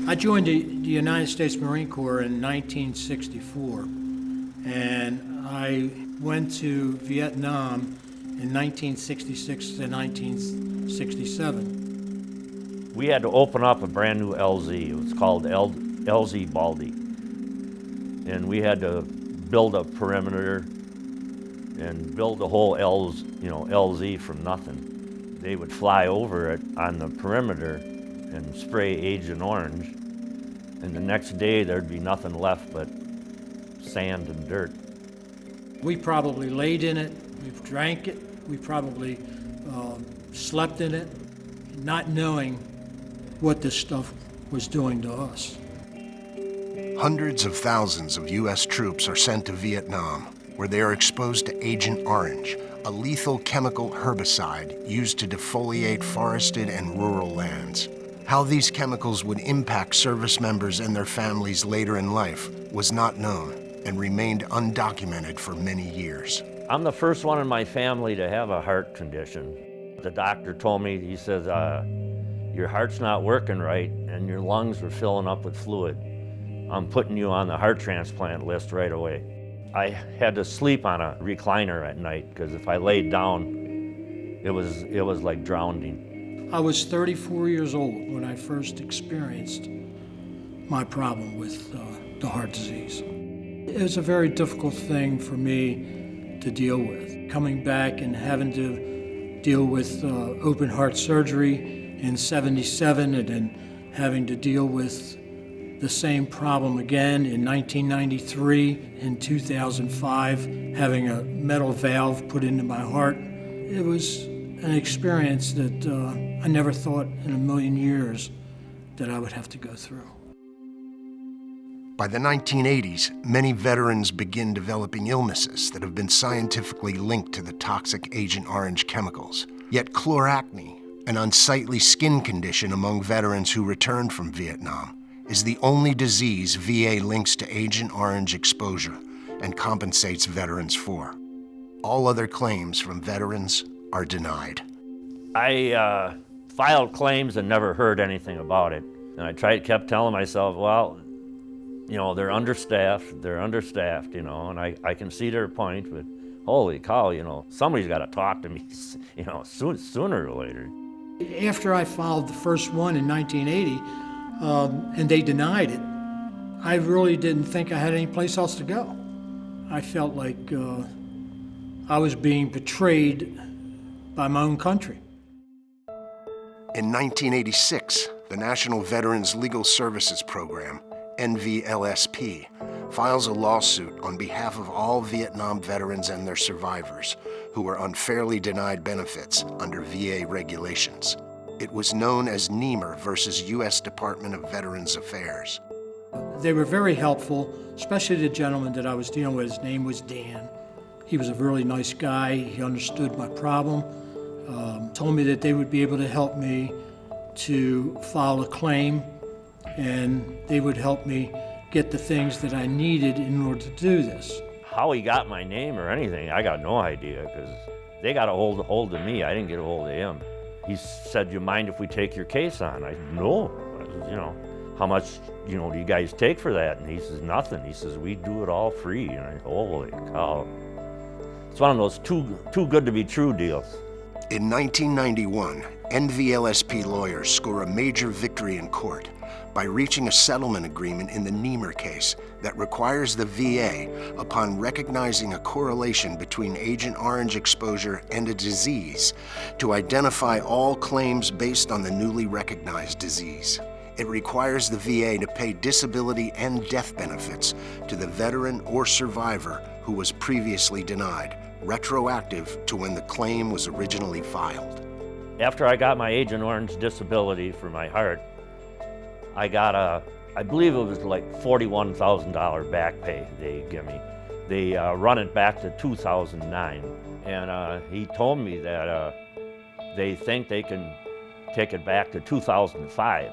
I joined the United States Marine Corps in 1964, and I went to Vietnam in 1966 to 1967. We had to open up a brand new LZ. It was called LZ Baldy. And we had to build a perimeter and build the whole LZ from nothing. They would fly over it on the perimeter and spray Agent Orange, and the next day there'd be nothing left but sand and dirt. We probably laid in it, we drank it, we probably slept in it, not knowing what this stuff was doing to us. Hundreds of thousands of U.S. troops are sent to Vietnam, where they are exposed to Agent Orange, a lethal chemical herbicide used to defoliate forested and rural lands. How these chemicals would impact service members and their families later in life was not known and remained undocumented for many years. I'm the first one in my family to have a heart condition. The doctor told me, he says, your heart's not working right and your lungs are filling up with fluid. I'm putting you on the heart transplant list right away. I had to sleep on a recliner at night because if I laid down, it was like drowning. I was 34 years old when I first experienced my problem with the heart disease. It was a very difficult thing for me to deal with. Coming back and having to deal with open heart surgery in '77 and then having to deal with the same problem again in 1993, in 2005, having a metal valve put into my heart. It was an experience that I never thought in a million years that I would have to go through. By the 1980s, many veterans begin developing illnesses that have been scientifically linked to the toxic Agent Orange chemicals. Yet chloracne, an unsightly skin condition among veterans who returned from Vietnam, is the only disease VA links to Agent Orange exposure and compensates veterans for. All other claims from veterans are denied. I filed claims and never heard anything about it. And I kept telling myself, well, they're understaffed, and I can see their point, but holy cow, somebody's got to talk to me, sooner or later. After I filed the first one in 1980, and they denied it, I really didn't think I had any place else to go. I felt like I was being betrayed by my own country. In 1986, the National Veterans Legal Services Program, NVLSP, files a lawsuit on behalf of all Vietnam veterans and their survivors who were unfairly denied benefits under VA regulations. It was known as Niemer versus U.S. Department of Veterans Affairs. They were very helpful, especially the gentleman that I was dealing with. His name was Dan. He was a really nice guy. He understood my problem, told me that they would be able to help me to file a claim, and they would help me get the things that I needed in order to do this. How he got my name or anything, I got no idea, because they got a hold of me. I didn't get a hold of him. He said, you mind if we take your case on? I said, no. I said, how much, do you guys take for that? And he says, nothing. He says, we do it all free. And I said, holy cow. It's one of those too good to be true deals. In 1991, NVLSP lawyers score a major victory in court by reaching a settlement agreement in the Niemer case that requires the VA, upon recognizing a correlation between Agent Orange exposure and a disease, to identify all claims based on the newly recognized disease. It requires the VA to pay disability and death benefits to the veteran or survivor who was previously denied, retroactive to when the claim was originally filed. After I got my Agent Orange disability for my heart, I got I believe it was like $41,000 back pay they give me. They run it back to 2009. And he told me that they think they can take it back to 2005.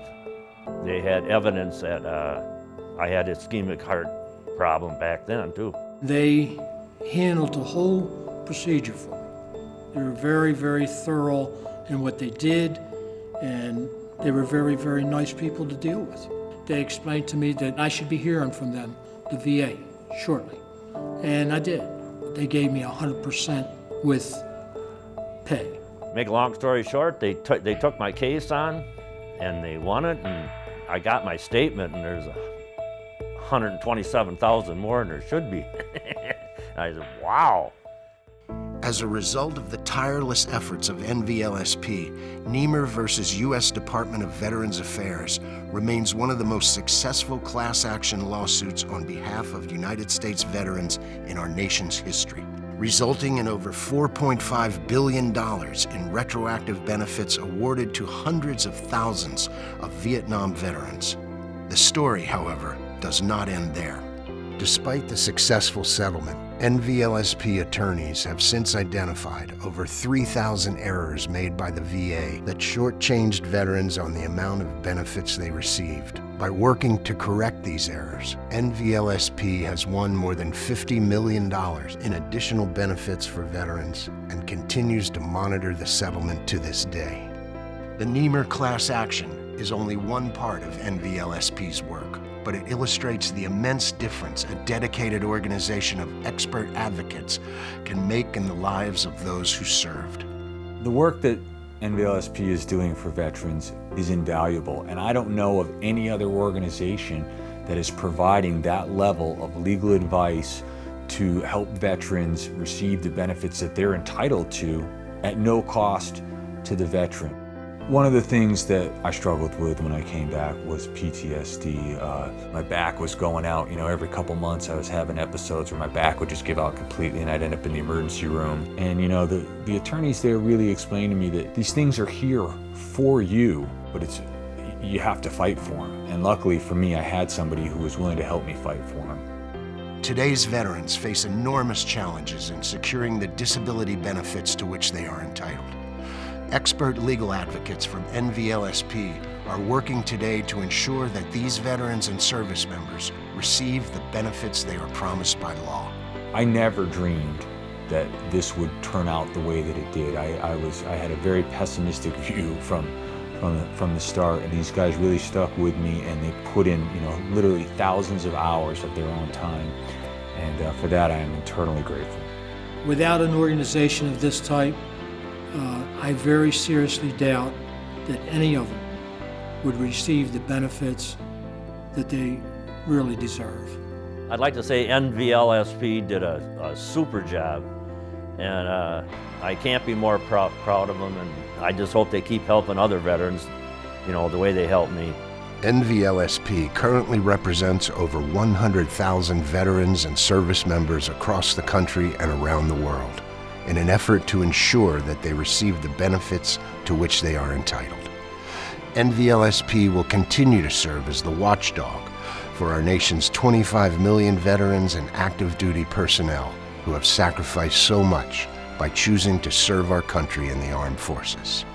They had evidence that I had ischemic heart problem back then too. They handled the whole procedure for me. They were very, very thorough in what they did, and They were very, very nice people to deal with. They explained to me that I should be hearing from them, the VA, shortly. And I did. They gave me 100% with pay. Make a long story short, they took my case on and they won it, and I got my statement, and there's 127,000 more than there should be. I said, wow. As a result of the tireless efforts of NVLSP, Niemer versus U.S. Department of Veterans Affairs remains one of the most successful class action lawsuits on behalf of United States veterans in our nation's history, resulting in over $4.5 billion in retroactive benefits awarded to hundreds of thousands of Vietnam veterans. The story, however, does not end there. Despite the successful settlement, NVLSP attorneys have since identified over 3,000 errors made by the VA that shortchanged veterans on the amount of benefits they received. By working to correct these errors, NVLSP has won more than $50 million in additional benefits for veterans and continues to monitor the settlement to this day. The Niemer class action is only one part of NVLSP's work, but it illustrates the immense difference a dedicated organization of expert advocates can make in the lives of those who served. The work that NVLSP is doing for veterans is invaluable, and I don't know of any other organization that is providing that level of legal advice to help veterans receive the benefits that they're entitled to at no cost to the veteran. One of the things that I struggled with when I came back was PTSD. My back was going out, every couple months I was having episodes where my back would just give out completely and I'd end up in the emergency room. And the attorneys there really explained to me that these things are here for you, but you have to fight for them. And luckily for me, I had somebody who was willing to help me fight for them. Today's veterans face enormous challenges in securing the disability benefits to which they are entitled. Expert legal advocates from NVLSP are working today to ensure that these veterans and service members receive the benefits they are promised by law. I never dreamed that this would turn out the way that it did. I had a very pessimistic view from the start, and these guys really stuck with me, and they put in literally thousands of hours of their own time, and for that I am eternally grateful. Without an organization of this type, I very seriously doubt that any of them would receive the benefits that they really deserve. I'd like to say NVLSP did a super job, and I can't be more proud of them, and I just hope they keep helping other veterans, the way they helped me. NVLSP currently represents over 100,000 veterans and service members across the country and around the world, in an effort to ensure that they receive the benefits to which they are entitled. NVLSP will continue to serve as the watchdog for our nation's 25 million veterans and active duty personnel who have sacrificed so much by choosing to serve our country in the armed forces.